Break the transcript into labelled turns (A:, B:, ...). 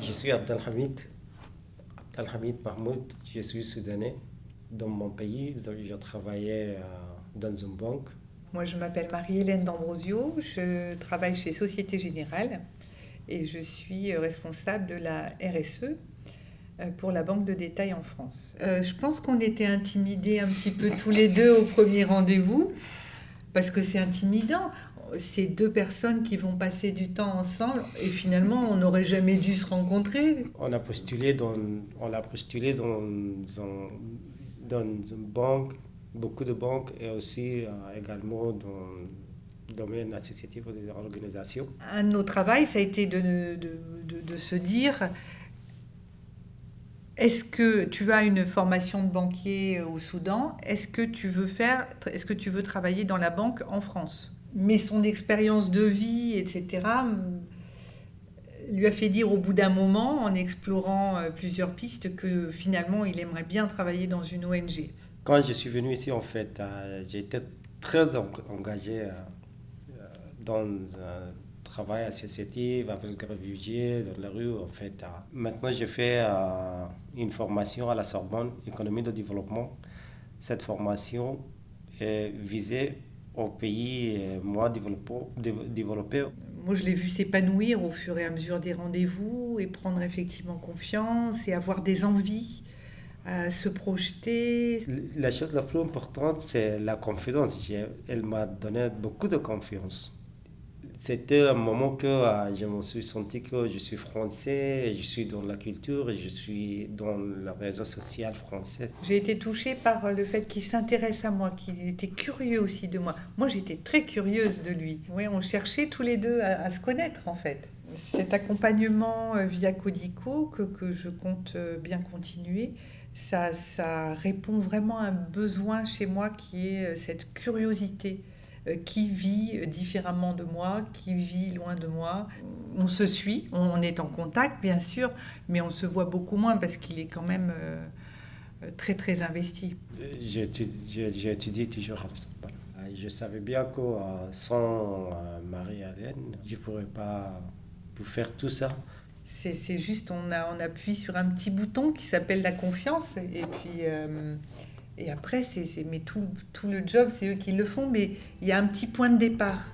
A: Je suis Abdelhamid Mahmoud, je suis soudanais. Dans mon pays, je travaillais dans une banque.
B: Moi, je m'appelle Marie-Hélène D'Ambrosio, je travaille chez Société Générale et je suis responsable de la RSE pour la banque de détail en France. Je pense qu'on était intimidés un petit peu tous les deux au premier rendez-vous parce que c'est intimidant. C'est deux personnes qui vont passer du temps ensemble et finalement on n'aurait jamais dû se rencontrer.
A: On a postulé dans une banque, beaucoup de banques et aussi également dans le domaine associatif ou des organisations.
B: Un de nos travaux, ça a été de se dire, est-ce que tu as une formation de banquier au Soudan? Est-ce que tu veux travailler dans la banque en France? Mais son expérience de vie, etc., lui a fait dire au bout d'un moment, en explorant plusieurs pistes, que finalement, il aimerait bien travailler dans une ONG.
A: Quand je suis venu ici, en fait, j'ai été très engagé dans un travail associatif avec les réfugiés dans la rue. En fait, maintenant, je fais une formation à la Sorbonne, économie de développement. Cette formation est visée aux pays moins développés.
B: Moi, je l'ai vu s'épanouir au fur et à mesure des rendez-vous et prendre effectivement confiance et avoir des envies, se projeter.
A: La chose la plus importante, c'est la confiance. Elle m'a donné beaucoup de confiance. C'était un moment que je me suis senti que je suis français, et je suis dans la culture et je suis dans le réseau social français.
B: J'ai été touchée par le fait qu'il s'intéresse à moi, qu'il était curieux aussi de moi. Moi, j'étais très curieuse de lui. Oui, on cherchait tous les deux à se connaître en fait. Cet accompagnement via Codico que je compte bien continuer, ça répond vraiment à un besoin chez moi qui est cette curiosité qui vit différemment de moi, qui vit loin de moi. On se suit, on est en contact bien sûr, mais on se voit beaucoup moins parce qu'il est quand même très très investi.
A: J'ai étudié toujours à la Sorbonne. Je savais bien que sans Marie-Hélène, je ne pourrais pas faire tout ça.
B: C'est juste, on appuie sur un petit bouton qui s'appelle la confiance et puis et après, mais tout le job, c'est eux qui le font, mais il y a un petit point de départ.